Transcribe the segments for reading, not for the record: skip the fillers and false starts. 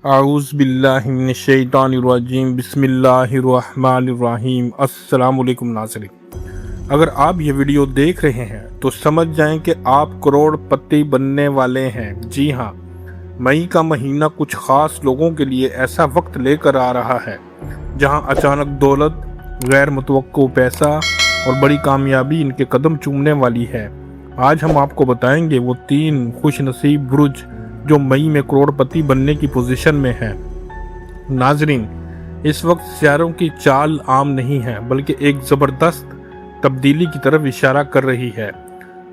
اعوذ باللہ من الشیطان الرجیم بسم اللہ الرحمن الرحیم۔ السلام علیکم ناظرین، اگر آپ یہ ویڈیو دیکھ رہے ہیں تو سمجھ جائیں کہ آپ کروڑ پتی بننے والے ہیں۔ جی ہاں، مئی کا مہینہ کچھ خاص لوگوں کے لیے ایسا وقت لے کر آ رہا ہے جہاں اچانک دولت، غیر متوقع پیسہ اور بڑی کامیابی ان کے قدم چومنے والی ہے۔ آج ہم آپ کو بتائیں گے وہ 3 خوش نصیب برج جو مئی میں کروڑ پتی بننے کی پوزیشن میں ہیں۔ ناظرین، اس وقت سیاروں کی چال عام نہیں ہے بلکہ ایک زبردست تبدیلی کی طرف اشارہ کر رہی ہے۔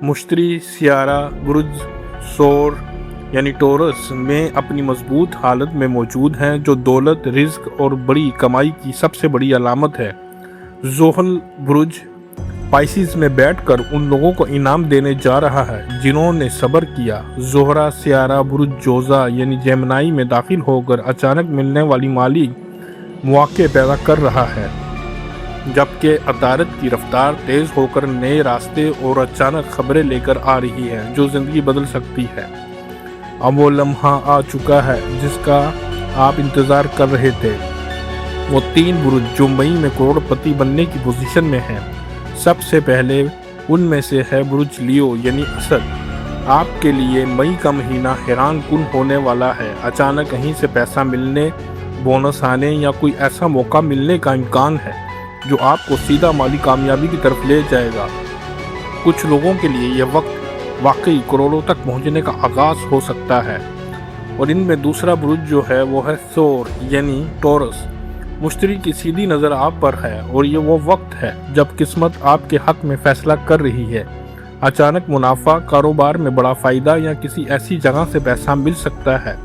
مشتری سیارہ برج سور یعنی ٹورس میں اپنی مضبوط حالت میں موجود ہیں، جو دولت، رزق اور بڑی کمائی کی سب سے بڑی علامت ہے۔ زحل برج پائسیز میں بیٹھ کر ان لوگوں کو انعام دینے جا رہا ہے جنہوں نے صبر کیا۔ زہرہ سیارہ برج جوزہ یعنی جیمنائی میں داخل ہو کر اچانک ملنے والی مالی مواقع پیدا کر رہا ہے، جبکہ عطارد کی رفتار تیز ہو کر نئے راستے اور اچانک خبریں لے کر آ رہی ہے جو زندگی بدل سکتی ہے۔ اب وہ لمحہ آ چکا ہے جس کا آپ انتظار کر رہے تھے۔ وہ 3 برج جو مئی میں کروڑ پتی بننے کی پوزیشن میں ہیں۔ سب سے پہلے ان میں سے ہے برج لیو یعنی اسد۔ آپ کے لیے مئی کا مہینہ حیران کن ہونے والا ہے۔ اچانک کہیں سے پیسہ ملنے، بونس آنے یا کوئی ایسا موقع ملنے کا امکان ہے جو آپ کو سیدھا مالی کامیابی کی طرف لے جائے گا۔ کچھ لوگوں کے لیے یہ وقت واقعی کروڑوں تک پہنچنے کا آغاز ہو سکتا ہے۔ اور ان میں دوسرا برج جو ہے وہ ہے ثور یعنی ٹورس۔ مشتری کی سیدھی نظر آپ پر ہے اور یہ وہ وقت ہے جب قسمت آپ کے حق میں فیصلہ کر رہی ہے۔ اچانک منافع، کاروبار میں بڑا فائدہ یا کسی ایسی جگہ سے پیسہ مل سکتا ہے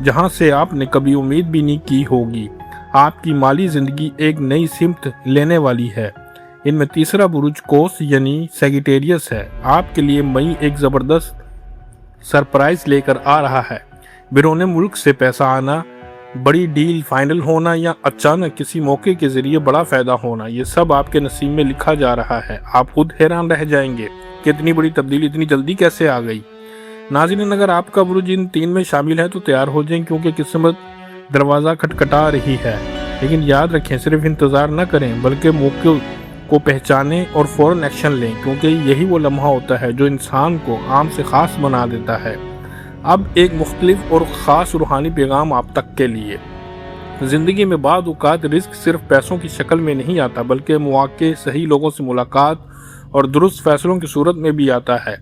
جہاں سے آپ نے کبھی امید بھی نہیں کی ہوگی۔ آپ کی مالی زندگی ایک نئی سمت لینے والی ہے۔ ان میں تیسرا برج کوس یعنی سیگیٹیریس ہے۔ آپ کے لیے مئی ایک زبردست سرپرائز لے کر آ رہا ہے۔ بیرون ملک سے پیسہ آنا، بڑی ڈیل فائنل ہونا یا اچانک کسی موقع کے ذریعے بڑا فائدہ ہونا، یہ سب آپ کے نصیب میں لکھا جا رہا ہے۔ آپ خود حیران رہ جائیں گے کہ اتنی بڑی تبدیلی اتنی جلدی کیسے آ گئی۔ ناظرین، اگر آپ کا برج ان 3 میں شامل ہے تو تیار ہو جائیں، کیونکہ قسمت دروازہ کھٹکھٹا رہی ہے۔ لیکن یاد رکھیں، صرف انتظار نہ کریں بلکہ موقع کو پہچانیں اور فوراً ایکشن لیں، کیونکہ یہی وہ لمحہ ہوتا ہے جو انسان کو عام سے خاص بنا دیتا ہے۔ اب ایک مختلف اور خاص روحانی پیغام آپ تک کے لیے۔ زندگی میں بعض اوقات رزق صرف پیسوں کی شکل میں نہیں آتا بلکہ مواقع، صحیح لوگوں سے ملاقات اور درست فیصلوں کی صورت میں بھی آتا ہے۔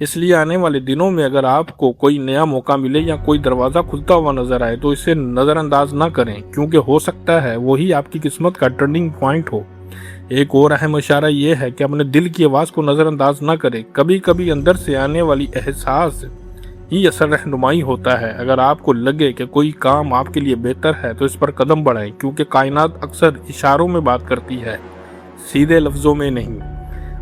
اس لیے آنے والے دنوں میں اگر آپ کو کوئی نیا موقع ملے یا کوئی دروازہ کھلتا ہوا نظر آئے تو اسے نظر انداز نہ کریں، کیونکہ ہو سکتا ہے وہی آپ کی قسمت کا ٹرننگ پوائنٹ ہو۔ ایک اور اہم اشارہ یہ ہے کہ اپنے دل کی آواز کو نظر انداز نہ کریں۔ کبھی کبھی اندر سے آنے والی احساس یہ اثر رہنمائی ہوتا ہے۔ اگر آپ کو لگے کہ کوئی کام آپ کے لیے بہتر ہے تو اس پر قدم بڑھائیں، کیونکہ کائنات اکثر اشاروں میں بات کرتی ہے، سیدھے لفظوں میں نہیں۔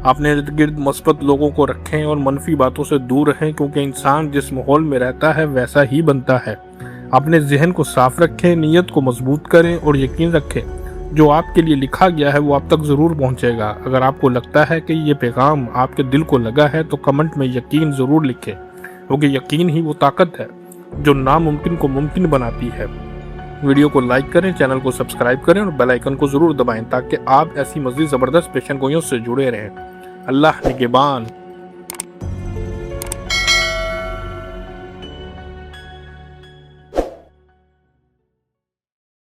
اپنے ارد گرد مثبت لوگوں کو رکھیں اور منفی باتوں سے دور رہیں، کیونکہ انسان جس ماحول میں رہتا ہے ویسا ہی بنتا ہے۔ اپنے ذہن کو صاف رکھیں، نیت کو مضبوط کریں اور یقین رکھیں جو آپ کے لیے لکھا گیا ہے وہ آپ تک ضرور پہنچے گا۔ اگر آپ کو لگتا ہے کہ یہ پیغام آپ کے دل کو لگا ہے تو کمنٹ میں یقین ضرور لکھیں، کیونکہ یقین ہی وہ طاقت ہے جو ناممکن کو ممکن بناتی ہے۔ ویڈیو کو لائک کریں، چینل کو سبسکرائب کریں اور بیل آئیکن کو ضرور دبائیں تاکہ آپ ایسی مزید زبردست پیشن گوئیوں سے جڑے رہیں۔ اللہ نگہبان۔